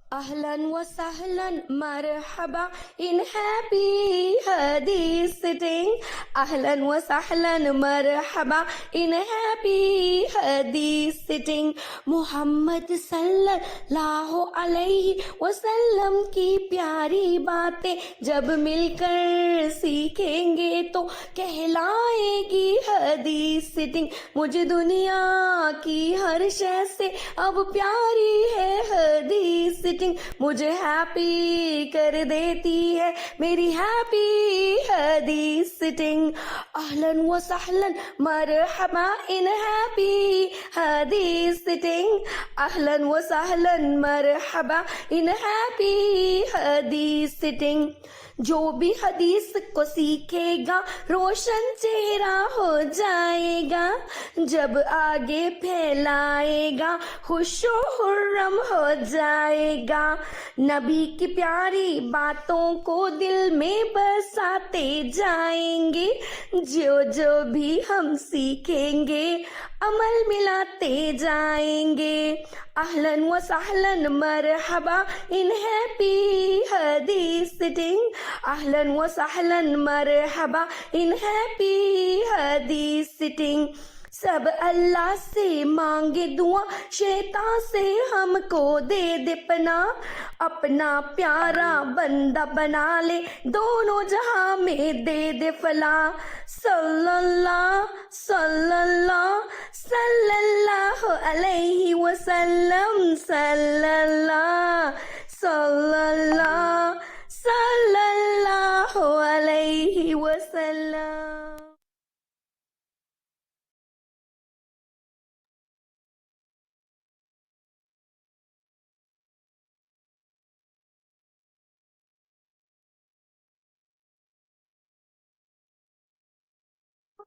Ahlan wa sahlan marhaba in happy hadith sitting. Ahlan wa sahlan marhaba in happy hadith sitting. Muhammad sallallahu alaihi wasallam की प्यारी बातें जब मिलकर सीखेंगे तो कहलाएगी हदीस सिटिंग. मुझे दुनिया की हर शय से अब प्यारी है हदीस सिटिंग. मुझे हैप्पी कर देती है मेरी हैप्पी हदीस सिटिंग. अहलन व सहलन मरहबा इन हैप्पी हदीस सिटिंग. अहलन व सहलन मरहबा इन हैप्पी हदीस सिटिंग. जो भी हदीस को सीखेगा रोशन चेहरा हो जाएगा. जब आगे फैलाएगा खुशो खुर्रम हो जाएगा. नबी की प्यारी बातों को दिल में बसाते जाएंगे. जो जो भी हम सीखेंगे अमल मिलाते जाएंगे. अहलन व सहलन मरहबा इन हैप्पी हदीस सिटिंग. अहलन व सहलन मरहबा इन हैप्पी हदीस सिटिंग. सब अल्लाह से मांगे दुआ शैतान से हमको दे दे पना. अपना प्यारा बंदा बना ले दोनों जहां में दे दे फला. सल्लल्लाहु सल्लल्लाहु सल्लल्लाहु अलैहि वसल्लम. सल्लल्लाहु सल्लल्लाहु सल्लल्लाहु अलैहि वसल्लम.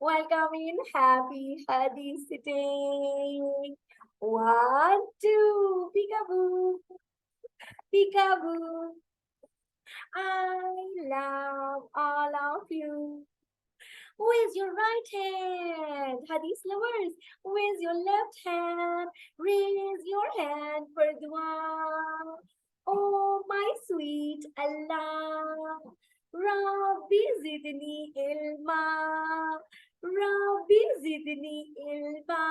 Welcome in happy hadith sitting. 1, 2, peekaboo, peekaboo. I love all of you. Raise your right hand, Hadith lovers. Raise your left hand. Raise your hand for dua. Oh, my sweet Allah. Rabbi zidni ilma. Rabbi zidni ilma.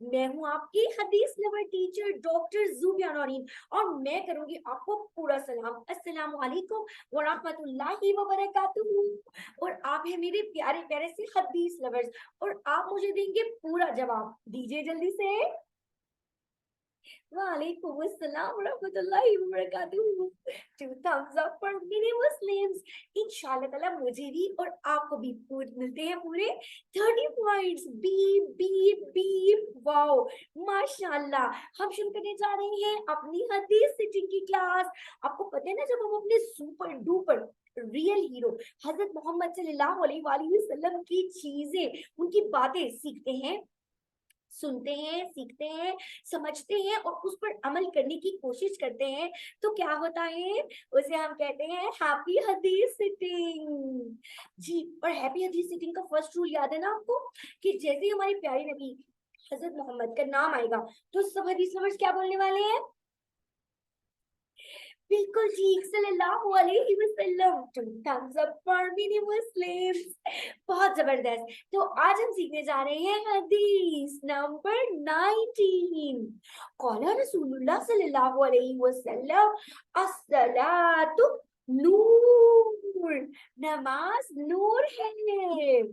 मैं हूँ आपकी हदीस lover teacher doctor Zubia Naureen और मैं करूंगी आपको पूरा सलाम. अस्सलामु अलैकुम व रहमतुल्लाहि व बरकातुहू. और आप हैं मेरे प्यारे प्यारे से हदीस लवर्स और आप मुझे देंगे पूरा जवाब. दीजिए जल्दी से. वालेकुम अस्सलाम रहमतुल्लाहि व बरकातुहू. 2 thumbs up for many Muslims. इंशाल्लाह ताला मुझे भी और आपको भी मिलते हैं पूरे 30 points. Beep beep beep. Wow माशाल्लाह. हम शुरू करने जा रहे हैं अपनी हदीस सिटिंग की क्लास. आपको पता है ना, जब हम अपने सुपर डुपर रियल हीरो हजरत मोहम्मद सल्लल्लाहु अलैहि वसल्लम की चीजें, उनकी बातें सीखते हैं, सुनते हैं, सीखते हैं, समझते हैं और उस पर अमल करने की कोशिश करते हैं, तो क्या होता है, उसे हम कहते हैं हैप्पी हदीस सिटिंग. जी. और हैप्पी हदीस सिटिंग का फर्स्ट रूल याद है ना आपको, कि जैसे ही हमारे प्यारे नबी हजरत मोहम्मद का नाम आएगा तो सब हदीस लवर्स क्या बोलने वाले हैं? बिल्कुल ठीक, सल्लल्लाहु अलैहि वसल्लम. 2 thumbs up for many Muslims. बहुत जबरदस्त. तो आज हम सीखने जा रहे हैं हदीस नंबर 19. कौला रसूलुल्लाह सल्लल्लाहु अलैहि वसल्लम अस्सलातु नूर. नमाज नूर है.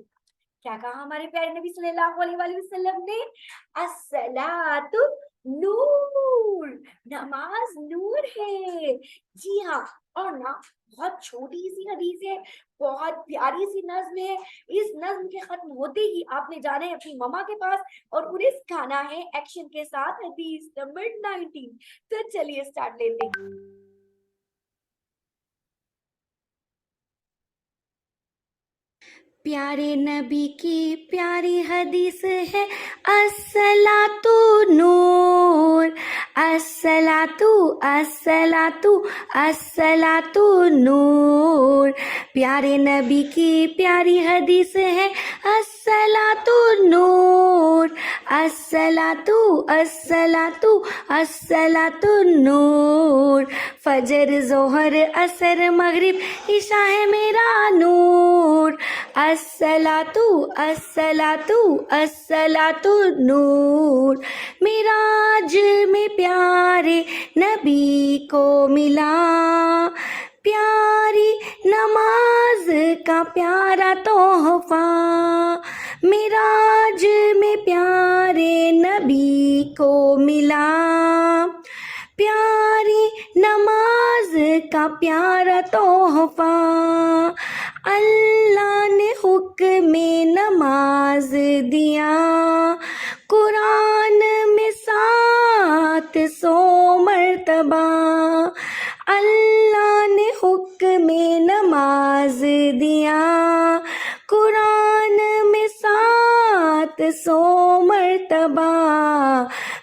क्या कहा हमारे प्यारे नबी सल्लल्लाहु अलैहि वसल्लम ने? अस्सलातु नूर. नमाज नूर है. जी हाँ. और ना बहुत छोटी सी हदीस है, बहुत प्यारी सी नज्म है. इस नज्म के खत्म होते ही आपने जाना है अपनी मम्मा के पास और उन्हें सिखाना है एक्शन के साथ हदीस नंबर 19. तो चलिए स्टार्ट लेते हैं. प्यारे नबी की प्यारी हदीस है. अस्सलातु नूर अस्सलातु अस्सलातु अस्सलातु नूर। प्यारे नबी की प्यारी हदीस है अस्सलातु नूर। अस्सलातु अस्सलातु अस्सलातु नूर। फजर जोहर असर मगरिब ईशा है मेरा नूर। अस्सलातु अस्सलातु अस्सलातु नूर। मिराज में प्यारे नबी को मिला, प्यारी नमाज का प्यारा तोहफा। मिराज में प्यारे नबी को मिला, प्यारी नमाज का प्यारा तोहफा। अल्लाह ने हुक्म नमाज दिया, कुरान में 700 मर्तबा। अल्लाह ने हुक्म नमाज दिया, कुरान में 700 मर्तबा।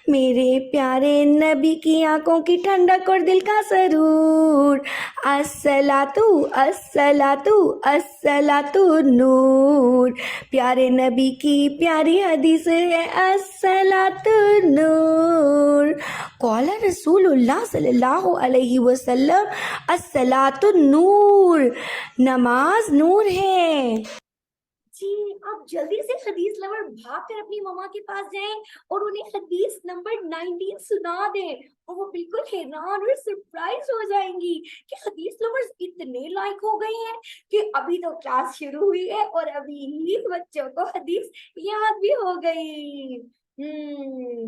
मेरे प्यारे नबी की आंखों की ठंडक और दिल का सरूर। अस्सलातु अस्सलातु अस्सलातु नूर। प्यारे नबी की प्यारी हदीस है अस्सलातु नूर। कौला रसूलुल्लाह सल्लल्लाहु अलैहि वसल्लम अस्सलातु नूर। नमाज नूर है। जी, आप जल्दी से हदीस लवर भागकर अपनी मम्मा के पास जाएं और उन्हें हदीस नंबर 19 सुना दें और वो बिल्कुल हैरान और सरप्राइज हो जाएंगी कि हदीस लवर्स इतने लाइक हो गए हैं कि अभी तो क्लास शुरू हुई है और अभी ही बच्चों को हदीस याद भी हो गई।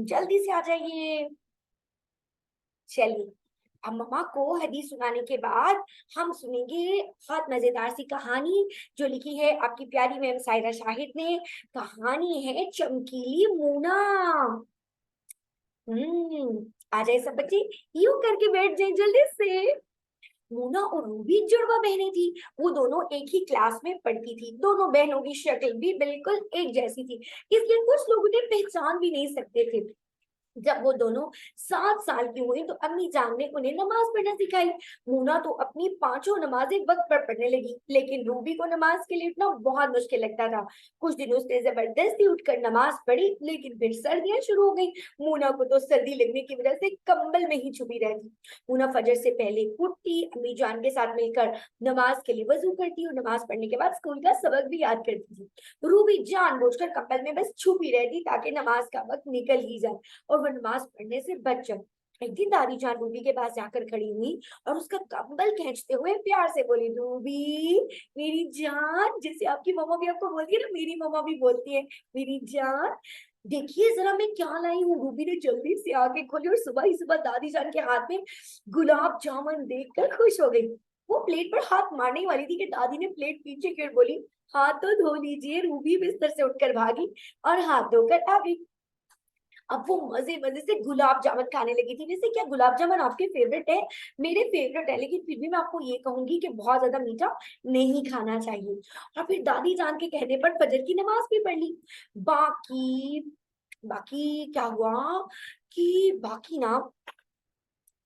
जल्दी से आ जाइए। चलिए, अब मम्मा को हदीस सुनाने के बाद हम सुनेंगे बहुत मजेदार सी कहानी जो लिखी है आपकी प्यारी मैम सायरा शाहिद ने। कहानी है चमकीली मूना। आ जाए सब बच्चे, यूं करके बैठ जाए जल्दी से। मूना और रूबी जुड़वा बहनें थी। वो दोनों एक ही क्लास में पढ़ती थी। दोनों बहनों की शक्ल भी बिल्कुल एक जैसी थी, इसलिए कुछ लोग उन्हें पहचान भी नहीं सकते थे। जब वो दोनों 7 साल की हुई तो अम्मी जान ने उन्हें नमाज पढ़ना सिखाई। मूना तो अपनी 5 नमाजें वक्त पर पढ़ने लगी, लेकिन रूबी को नमाज के लिए उठना बहुत मुश्किल लगता था। कुछ दिन उसने जबरदस्ती उठकर नमाज पढ़ी, लेकिन फिर सर्दियां शुरू हो गई। मूना को तो सर्दी लगने की वजह से कंबल में ही छुपी रहती। मूना फजर से पहले उठती, अम्मी जान के साथ मिलकर नमाज के लिए वजू करती और नमाज पढ़ने के बाद स्कूल का सबक भी याद करती थी। रूबी जानबूझकर कंबल में बस छुपी रहती ताकि नमाज का वक्त निकल ही जाए और वो नमाज पढ़ने से बच जाए। एक दिन दादी जान रूबी के पास जाकर खड़ी हुई और उसका कंबल खींचते हुए प्यार से बोली, रूबी मेरी जान, जैसे आपकी मम्मा भी आपको बोलती है ना, मेरी मम्मा भी बोलती है मेरी जान, देखिए जरा मैं क्या लाई हूँ। रूबी ने जल्दी से आगे खोली और सुबह ही सुबह दादी जान के हाथ में गुलाब जामुन देखकर खुश हो गई। वो प्लेट पर हाथ मारने वाली थी कि दादी ने प्लेट पीछे की ओर बोली, हाथ तो धो लीजिए। रूबी बिस्तर से उठकर भागी और हाथ धोकर आ गई। अब वो मजे मजे से गुलाब जामुन खाने लगी थी। वैसे क्या गुलाब जामुन आपके फेवरेट है? मेरे फेवरेट है, लेकिन फिर भी मैं आपको ये कहूंगी कि बहुत ज्यादा मीठा नहीं खाना चाहिए। और फिर दादी जान के कहने पर फजर की नमाज भी पढ़ ली। बाकी बाकी क्या हुआ कि बाकी ना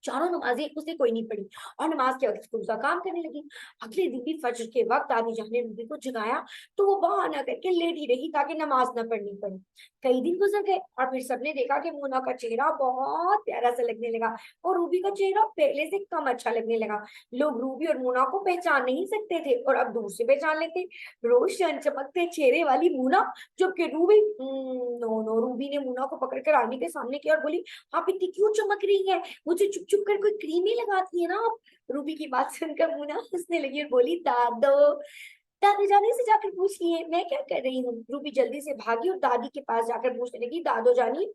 चारों नमाजें उसने कोई नहीं पढ़ी और नमाज के वक्त स्कूल का काम करने लगी। अगले दिन भी फजर के वक्त दादी जान ने रूबी को जगाया तो वो बहाना करके लेटी रही ताकि नमाज न पढ़नी पड़े। कई दिन गुजर गए और फिर सबने देखा कि मोना का चेहरा बहुत प्यारा सा लगने लगा और रूबी का चेहरा पहले से कम अच्छा लगने लगा। लोग रूबी और मोना को पहचान नहीं सकते थे और अब दूर से पहचान लेते। रोशन चमकते चेहरे वाली मोना, जबकि रूबी नो नो, रूबी ने मोना को पकड़कर आईने के सामने किया और बोली, आप इतनी क्यों चमक रही है? मुझे चुप चुप कर कोई क्रीम ही लगाती है ना आप? रूबी की बात सुनकर मोना हंसने लगी और बोली, दादो दादी जाने से जाकर पूछ लिए मैं क्या कर रही हूँ। रूबी जल्दी से भागी और दादी के पास जाकर पूछने लगी, दादो जानी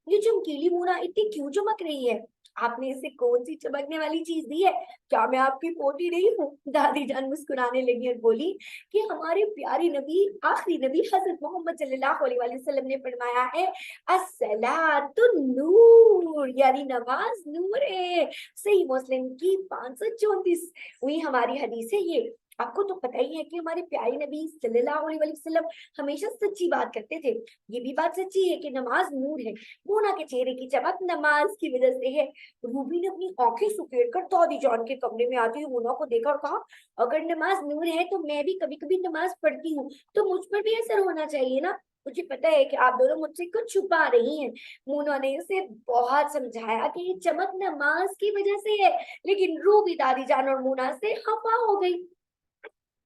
ये चमकीली मोना इतनी क्यों चमक रही है? आपने इसे कौन सी चमकने वाली चीज दी है? क्या मैं आपकी पोती नहीं हूँ? दादी जान मुस्कुराने लगी और बोली कि हमारे प्यारे नबी, आखिरी नबी हजरत मोहम्मद सल्लल्लाहु अलैहि वसल्लम ने फरमाया है, अस्सलातु नूर, यानी नमाज नूर है। सही मुस्लिम की 534 हुई हमारी हदीस है ये। आपको तो पता ही है कि हमारे प्यारे नबी सल्लल्लाहु अलैहि वसल्लम हमेशा सच्ची बात करते थे। ये भी बात सच्ची है कि नमाज नूर है। मोना के चेहरे की चमक नमाज की वजह से है। रूबी ने अपनी आंखें सुकेड़ कर दादी जान के कमरे में आती हुई मोना को देखा और कहा, अगर नमाज नूर है तो मैं भी कभी कभी नमाज पढ़ती हूँ, तो मुझ पर भी असर होना चाहिए ना। मुझे पता है कि आप दोनों मुझसे कुछ छुपा रही हैं। मोना ने उसे बहुत समझाया कि ये चमक नमाज की वजह से है, लेकिन रूबी दादी जान और मोना से खफा हो गई।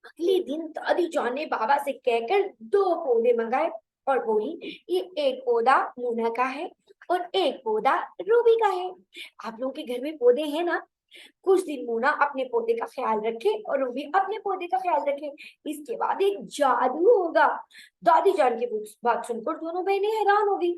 अगले दिन दादी जान ने बाबा से कहकर 2 पौधे मंगाए और बोली, ये एक पौधा मोना का है और एक पौधा रूबी का है। आप लोगों के घर में पौधे हैं ना? कुछ दिन मोना अपने पौधे का ख्याल रखे और रूबी अपने पौधे का ख्याल रखे। इसके बाद एक जादू होगा। दादी जान की बात सुनकर दोनों बहनें हैरान हो गई।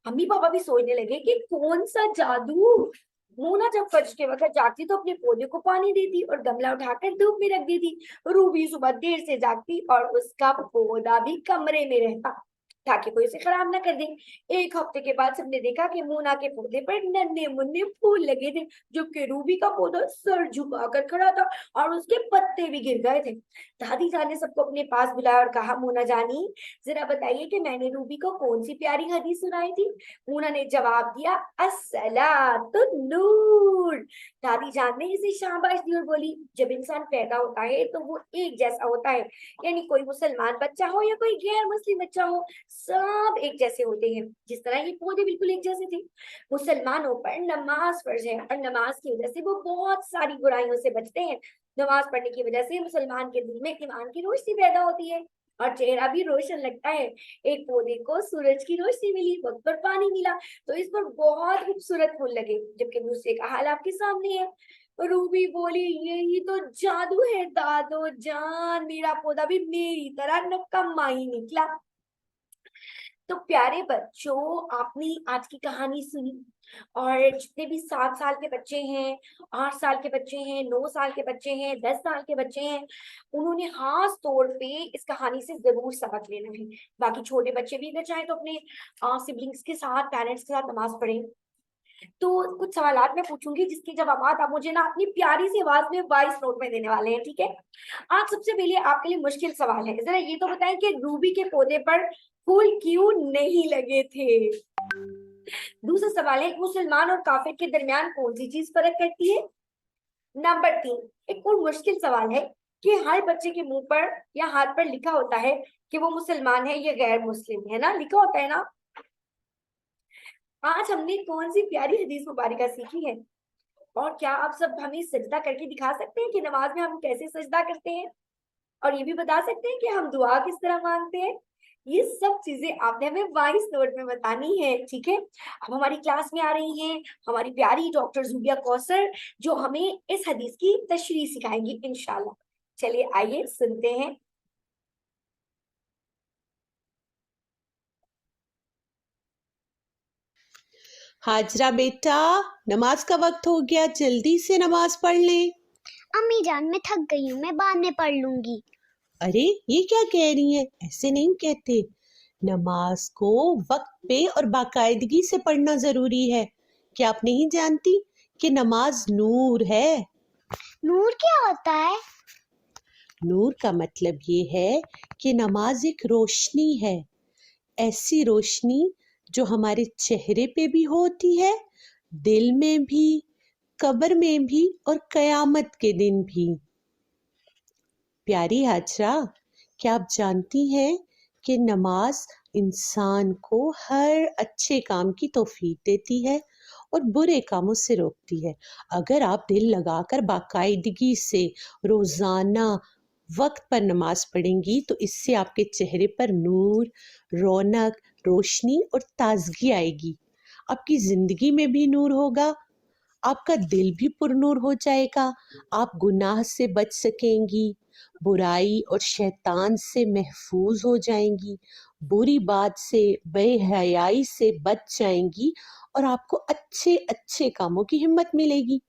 मम्मी पापा भी सोचने लगे कि कौन सा जादू। मोना जब फर्श के वक्त जागती तो अपने पौधे को पानी देती और गमला उठाकर धूप में रख देती। रूबी सुबह देर से जागती और उसका पौधा भी कमरे में रहता ताकि कोई उसे खराब ना कर दे। एक हफ्ते के बाद सबने देखा कि मोना के पौधे पर नन्हे मुन्ने फूल लगे थे, जबकि रूबी का पौधा सर झुकाकर खड़ा था और उसके पत्ते भी गिर गए थे। दादी जान ने सबको अपने पास बुलाया और कहा, मोना जानी, जरा बताइए कि मैंने रूबी को कौन सी प्यारी हदीस सुनाई थी। मोना ने जवाब दिया, अस्सलातु नूर। दादी जान ने इसे शाबाश दी और बोली, जब इंसान पैदा होता है तो वो एक जैसा होता है, यानी कोई मुसलमान बच्चा हो या कोई गैर मुस्लिम बच्चा हो, सब एक जैसे होते हैं। जिस तरह ये पौधे बिल्कुल एक जैसे थे। मुसलमानों पर नमाज फर्ज है और नमाज की वजह से वो बहुत सारी बुराइयों से बचते हैं। नमाज पढ़ने की वजह से मुसलमान के दिल में ईमान की रोशनी पैदा होती है और चेहरा भी रोशन लगता है। एक पौधे को सूरज की रोशनी मिली, वक्त पर पानी मिला, तो इस पर बहुत खूबसूरत फूल लगे, जबकि दूसरे का हाल आपके सामने है। रूबी बोली, यही तो जादू है दादो जान, मेरा पौधा भी मेरी तरह नक्कम्मा ही निकला। तो प्यारे बच्चों, आपने आज की कहानी सुनी और जितने भी 7 साल के बच्चे हैं, 8 साल के बच्चे हैं, 9 साल के बच्चे हैं, 10 साल के बच्चे हैं, उन्होंने खास तौर पे इस कहानी से जरूर सबक लेना है। बाकी छोटे बच्चे भी अगर चाहें तो अपने सिबलिंग्स के साथ, पेरेंट्स के साथ नमाज पढ़ें। तो कुछ सवालात मैं पूछूंगी जिसके जवाब आप मुझे ना अपनी प्यारी सी आवाज में वॉइस नोट में देने वाले हैं, ठीक है? आज सबसे पहले आपके लिए मुश्किल सवाल है, जरा ये तो बताएं कि रूबी के पौधे पर फूल क्यों नहीं लगे थे। दूसरा सवाल है, एक मुसलमान और काफिर के दरमियान कौन सी चीज फर्क करती है। नंबर 3, एक और मुश्किल सवाल है कि हर बच्चे के मुंह पर या हाथ पर लिखा होता है कि वो मुसलमान है या गैर मुस्लिम है ना, लिखा होता है ना। आज हमने कौन सी प्यारी हदीस मुबारका सीखी है और क्या आप सब हमें सजदा करके दिखा सकते हैं कि नमाज में हम कैसे सजदा करते हैं, और ये भी बता सकते हैं कि हम दुआ किस तरह मांगते हैं। ये सब चीजें आपने हमें वॉइस नोट में बतानी है, ठीक है? अब हमारी क्लास में आ रही हैं हमारी प्यारी डॉक्टर जुबिया कौसर, जो हमें इस हदीस की तशरीह सिखाएंगी इंशाल्लाह। चलिए आइए सुनते हैं। हाजरा बेटा, नमाज का वक्त हो गया, जल्दी से नमाज पढ़ लें। अम्मी जान, मैं थक गई हूँ, मैं बाद में पढ़ लूंगी। अरे ये क्या कह रही हैं? ऐसे नहीं कहते। नमाज को वक्त पे और बाकायदगी से पढ़ना जरूरी है। क्या आप नहीं जानती कि नमाज नूर है? नूर क्या होता है? नूर का मतलब ये है कि नमाज एक रोशनी है, ऐसी रोशनी जो हमारे चेहरे पे भी होती है, दिल में भी, कब्र में भी और कयामत के दिन भी। प्यारी हाजरा, क्या आप जानती हैं कि नमाज इंसान को हर अच्छे काम की तौफीक देती है और बुरे कामों से रोकती है। अगर आप दिल लगाकर बाकायदगी से रोजाना वक्त पर नमाज पढ़ेंगी तो इससे आपके चेहरे पर नूर, रौनक, रोशनी और ताजगी आएगी। आपकी जिंदगी में भी नूर होगा, आपका दिल भी पुरनूर हो जाएगा, आप गुनाह से बच सकेंगी, बुराई और शैतान से महफूज हो जाएंगी, बुरी बात से, बेहयाई से बच जाएंगी और आपको अच्छे अच्छे कामों की हिम्मत मिलेगी।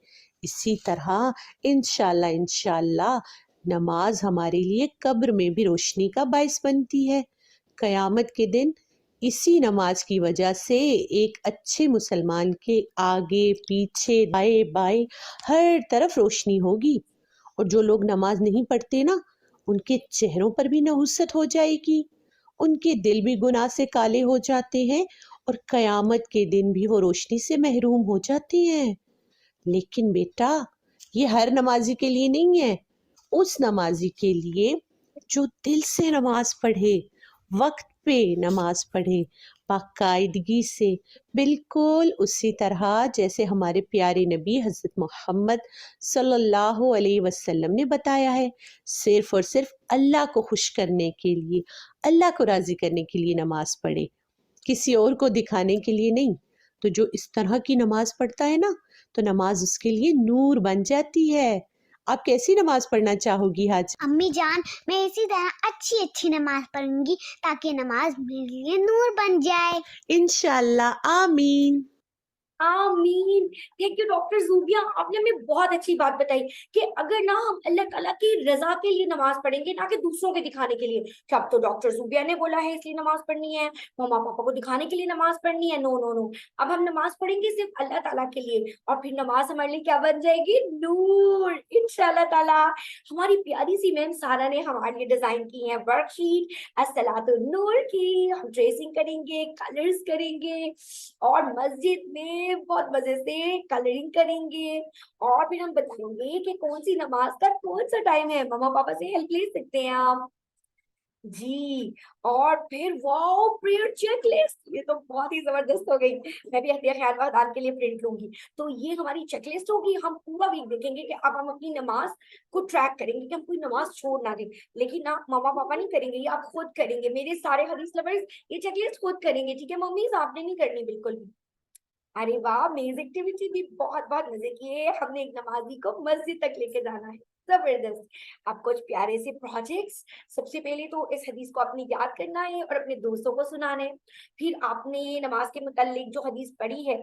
इसी तरह इंशाल्लाह इंशाल्लाह नमाज हमारे लिए कब्र में भी रोशनी का बायस बनती है। कयामत के दिन इसी नमाज की वजह से एक अच्छे मुसलमान के आगे पीछे दाएं बाएं हर तरफ रोशनी होगी और जो लोग नमाज नहीं पढ़ते ना, उनके चेहरों पर भी नहुसत हो जाएगी, उनके दिल भी गुनाह से काले हो जाते हैं और कयामत के दिन भी वो रोशनी से महरूम हो जाते हैं। लेकिन बेटा, ये हर नमाजी के लिए नहीं है। उस नमाजी के लिए जो दिल से नमाज पढ़े, वक्त पे नमाज पढ़े, बाकायदगी से, बिल्कुल उसी तरह जैसे हमारे प्यारे नबी हज़रत मोहम्मद सल्लल्लाहु अलैहि वसल्लम ने बताया है। सिर्फ और सिर्फ अल्लाह को खुश करने के लिए, अल्लाह को राज़ी करने के लिए नमाज पढ़े, किसी और को दिखाने के लिए नहीं। तो जो इस तरह की नमाज पढ़ता है ना, तो नमाज उसके लिए नूर बन जाती है। आप कैसी नमाज पढ़ना चाहोगी आज? अम्मी जान, मैं इसी तरह अच्छी अच्छी नमाज पढ़ूंगी ताकि नमाज मेरे लिए नूर बन जाए। इंशाल्लाह, आमीन। आमीन। थैंक यू डॉक्टर जूबिया, आपने हमें बहुत अच्छी बात बताई कि अगर ना हम अल्लाह ताला की रजा के लिए नमाज पढ़ेंगे, ना कि दूसरों के दिखाने के लिए। क्या अब तो डॉक्टर जूबिया ने बोला है इसलिए नमाज पढ़नी है, मम्मा पापा को दिखाने के लिए नमाज पढ़नी है? नो नो नो, अब हम नमाज पढ़ेंगे सिर्फ अल्लाह ताला के लिए, और फिर नमाज हमारे लिए क्या बन जाएगी? नूर, इंशाल्लाह ताला। हमारी प्यारी सी मैम सारा ने हमारे लिए डिजाइन की है वर्कशीट अस्सलातुन नूर की। हम ट्रेसिंग करेंगे, कलर्स करेंगे, और मस्जिद में बहुत मजे से कलरिंग करेंगे, और फिर हम बताएंगे कि कौन सी नमाज का कौन सा टाइम है। मम्मा पापा से हेल्प ले सकते हैं आप जी। और फिर वाओ, प्रेयर चेकलिस्ट, ये तो बहुत ही जबरदस्त हो गई। मैं भी अतिया ख्याल अदान के लिए प्रिंट लूंगी। तो ये हमारी चेकलिस्ट होगी। हम पूरा वीक देखेंगे कि अब हम अपनी नमाज को ट्रैक करेंगे कि हम कोई नमाज छोड़ ना दें। लेकिन ना मम्मा पापा नहीं करेंगे, ये आप खुद करेंगे। मेरे सारे हदीस लवर्स ये चेकलिस्ट खुद करेंगे, ठीक है मम्मी? आपने नहीं करनी बिल्कुल भी। अरे वाह, मेज एक्टिविटी भी बहुत बहुत मजे की है। हमने एक नमाजी को मस्जिद तक लेके जाना है, जबरदस्त। अब कुछ प्यारे से प्रोजेक्ट्स। सबसे पहले तो इस हदीस को आपने याद करना है और अपने दोस्तों को सुनाना है। फिर आपने नमाज के मुतालिक जो हदीस पढ़ी है,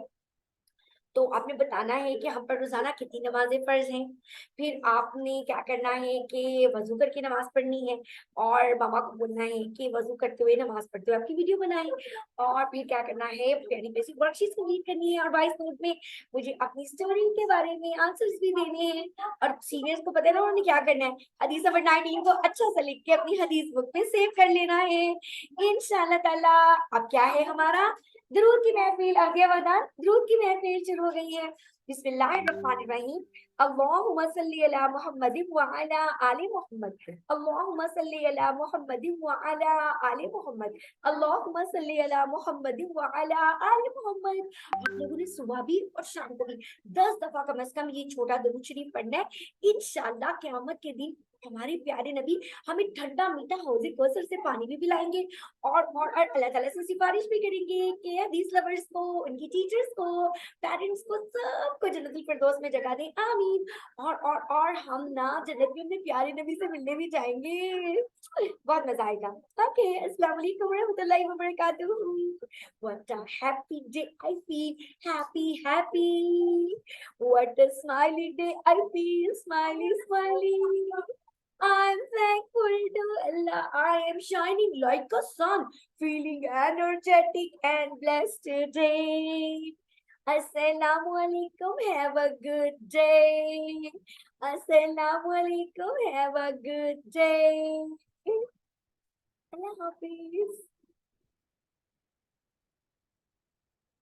तो आपने बताना है कि हम पर रोजाना कितनी नमाजें फर्ज हैं। फिर आपने क्या करना है कि वजू करके नमाज पढ़नी है, और मामा को बोलना है कि वजू करते हुए नमाज पढ़ते हुए आपकी वीडियो बनाएं। और फिर क्या करना है, प्यारी बेसिक वर्कशीट कंप्लीट करनी है, और वॉइस नोट में मुझे अपनी स्टोरी के बारे में आंसर्स भी देने हैं। और सीनियर्स को पता है ना उन्होंने क्या करना है, हदीस नंबर 19 को अच्छा सा लिख के अपनी हदीस बुक में सेव कर लेना है इंशाल्लाह ताला। अब क्या है हमारा दरूद की महफिल, आगे वरदान दरूद की महफिल शुरू हो गई है। बिस्मिल्लाहिर्रहमानिर्रहीम। अल्लाहुम्मा सल्ली अला मुहम्मदिन व अला आलि मुहम्मद। अल्लाहुम्मा सल्ली अला मुहम्मदिन व अला आलि मुहम्मद। अल्लाहुम्मा सल्ली अला मुहम्मदिन व अला आलि मुहम्मद। आप लोगों ने सुबह भी और शाम को भी 10 दफा कम से कम ये छोटा दरूद शरीफ पढ़ना है। इंशाल्लाह क़यामत के दिन हमारे प्यारे नबी हमें ठंडा मीठा हौज़े कौसर से पानी भी पिलाएंगे, और अल्लाह ताला से सिफारिश भी करेंगे कि हदीस लवर्स को, उनकी टीचर्स को, पेरेंट्स को, सबको जन्नतुल फिरदौस में जगह दें, आमीन। और हम ना जन्नत में अपने प्यारे नबी से मिलने भी जाएंगे, बहुत मजा आएगा। ओके, अस्सलाम वालेकुम व रहमतुल्लाहि व बरकातुहू। What a happy day I feel, happy, happy. What a smiley day I feel, smiley, smiley. I'm thankful to Allah. I am shining like a sun, feeling energetic and blessed today. Assalamu alaikum, have a good day. Assalamu alaikum, have a good day. Allah Hafiz.